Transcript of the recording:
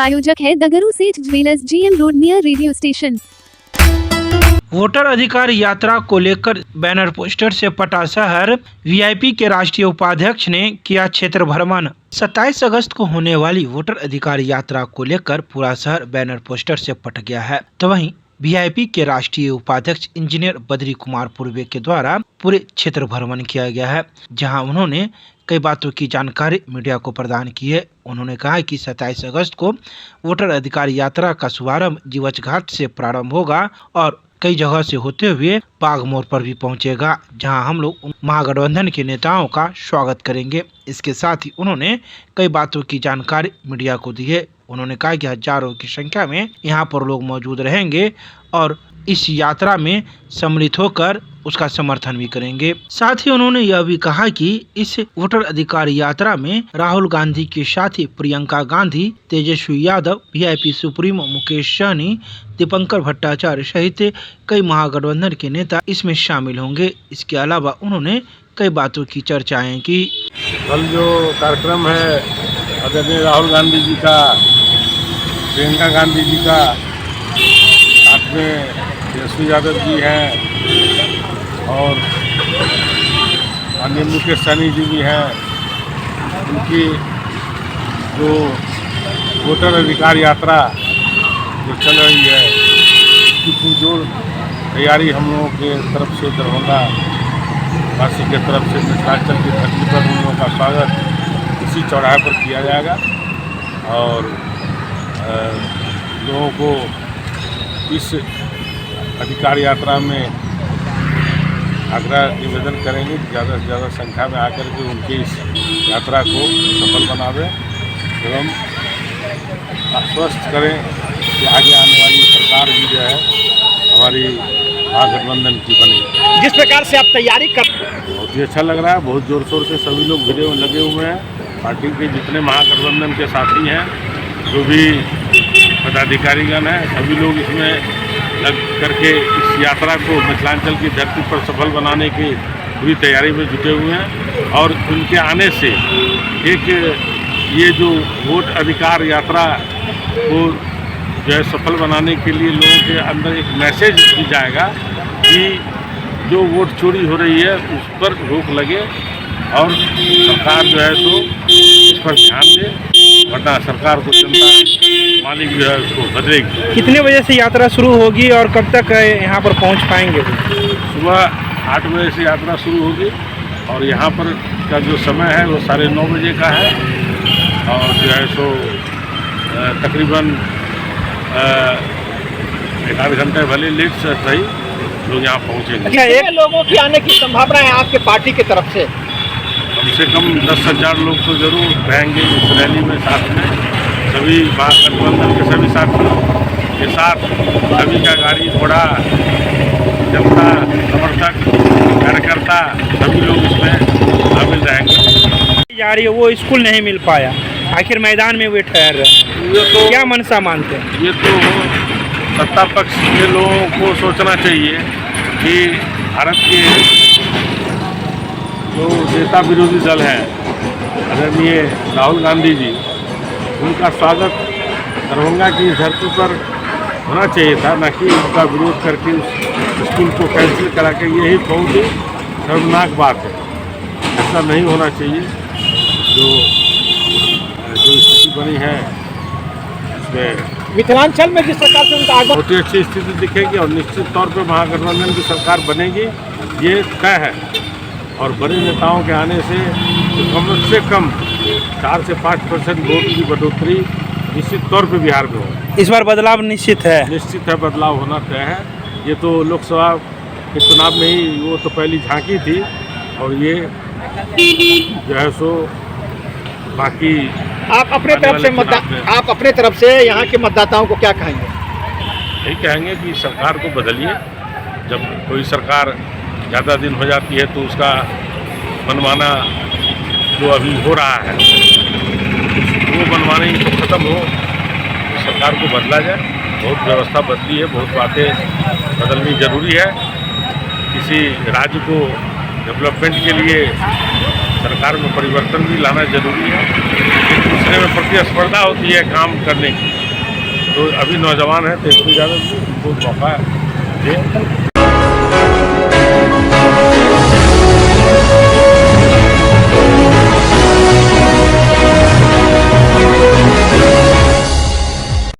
प्रायोजक है दगरू सेठ jewellers, GM road near radio station. Voter अधिकार यात्रा को लेकर बैनर पोस्टर से पटा शहर। वीआईपी के राष्ट्रीय उपाध्यक्ष ने किया क्षेत्र भ्रमण। 27 अगस्त को होने वाली वोटर अधिकार यात्रा को लेकर पूरा शहर बैनर पोस्टर से पट गया है। तो वहीं वीआईपी के राष्ट्रीय उपाध्यक्ष इंजीनियर बद्री कुमार पूर्वे के द्वारा पूरे क्षेत्र भ्रमण किया गया है, जहां उन्होंने कई बातों की जानकारी मीडिया को प्रदान की है। उन्होंने कहा कि 27 अगस्त को वोटर अधिकार यात्रा का शुभारंभ जीवछ घाट से प्रारंभ होगा और कई जगह से होते हुए बाग मोड़ पर भी पहुंचेगा, जहां हम लोग महागठबंधन के नेताओं का स्वागत करेंगे। इसके साथ ही उन्होंने कई बातों की जानकारी मीडिया को दी है। उन्होंने कहा कि हजारों की संख्या में यहां पर लोग मौजूद रहेंगे और इस यात्रा में सम्मिलित होकर उसका समर्थन भी करेंगे। साथ ही उन्होंने यह भी कहा कि इस वोटर अधिकार यात्रा में राहुल गांधी के साथ ही प्रियंका गांधी, तेजस्वी यादव, वीआईपी सुप्रीमो मुकेश सहनी, दीपंकर भट्टाचार्य सहित कई महागठबंधन के नेता इसमें शामिल होंगे। इसके अलावा उन्होंने कई बातों की चर्चाएं की। कल जो कार्यक्रम है आदरणीय राहुल गांधी जी का, प्रियंका गांधी जी का, साथ में तेजस्वी यादव जी हैं और माननीय मुकेश सहनी जी भी हैं। उनकी जो वोटर अधिकार यात्रा जो चल रही है, उसकी पुरजोर तैयारी हम लोगों के तरफ से, दरभंगा वासी के तरफ से मिथिलांचल की धरती पर उन लोगों का स्वागत इसी चौराहे पर किया जाएगा और लोगों को इस अधिकार यात्रा में आग्रह निवेदन करेंगे कि ज़्यादा से ज़्यादा संख्या में आकर के उनकी इस यात्रा को सफल बनावे एवं आश्वस्त करें कि आगे आने वाली सरकार भी जो है हमारी महागठबंधन की बने। जिस प्रकार से आप तैयारी कर, बहुत ही अच्छा लग रहा है। बहुत ज़ोर शोर से सभी लोग भिड़े लगे हुए हैं। पार्टी के जितने महागठबंधन के साथी हैं, जो भी पदाधिकारीगण हैं, सभी लोग इसमें लग करके इस यात्रा को मिथिलांचल की धरती पर सफल बनाने की पूरी तैयारी में जुटे हुए हैं और उनके आने से एक ये जो वोट अधिकार यात्रा को जो है सफल बनाने के लिए लोगों के अंदर एक मैसेज दी जाएगा कि जो वोट चोरी हो रही है उस पर रोक लगे और सरकार जो है तो इस पर ध्यान दे, वरना सरकार को जनता मालिक जो है उसको बदलेगी। कितने बजे से यात्रा शुरू होगी और कब तक यहाँ पर पहुँच पाएंगे? सुबह 8 बजे से यात्रा शुरू होगी और यहाँ पर का जो समय है वो 9:30 बजे का है और जो है सो तकरीबन 1 घंटे भले लेट से सही लोग यहाँ पहुँचेंगे। अच्छा, एक लोगों की आने की संभावना है आपके पार्टी की तरफ से? कम से कम 10,000 लोग तो जरूर रहेंगे इस रैली में। साथ में सभी महागठबंधन के सभी साथियों के साथ सभी का गाड़ी घोड़ा, जनता, समर्थक, कार्यकर्ता सभी लोग इसमें शामिल रहेंगे। जा रही है वो स्कूल नहीं मिल पाया, आखिर मैदान में वे ठहर रहे हैं, ये तो क्या मनसा मानते हैं? ये तो सत्ता पक्ष के लोगों को सोचना चाहिए कि भारत के जो नेता विरोधी दल हैं आदरणीय राहुल गांधी जी, उनका स्वागत दरभंगा की धरती पर होना चाहिए था, न कि उनका विरोध करके उस स्कूल को कैंसिल करा के। यही बहुत ही शर्मनाक बात है, ऐसा नहीं होना चाहिए। जो स्थिति बनी है उसमें मिथिलांचल में जिस प्रकार से उनका आगमन, बहुत ही अच्छी स्थिति दिखेगी और निश्चित तौर पर महागठबंधन की सरकार बनेगी, ये तय है। और बड़े नेताओं के आने से कम 4 से 5% वोट की बढ़ोतरी निश्चित तौर पे बिहार में हो। इस बार बदलाव निश्चित है? निश्चित है, बदलाव होना तय है। ये तो लोकसभा के चुनाव में ही वो तो पहली झांकी थी और ये जो है सो बाकी आप अपने तरफ से यहाँ के मतदाताओं को क्या कहेंगे? यही कहेंगे कि सरकार को बदलिए। जब कोई सरकार ज़्यादा दिन हो जाती है तो उसका मनमाना जो अभी हो रहा है वो मनमानी तो ख़त्म हो, सरकार को बदला जाए। बहुत व्यवस्था बदली है, बहुत बातें बदलनी ज़रूरी है। किसी राज्य को डेवलपमेंट के लिए सरकार में परिवर्तन भी लाना जरूरी है। एक दूसरे में प्रतिस्पर्धा होती है काम करने की, तो अभी नौजवान है तेजस्वी यादव जी, उनको मौका दे।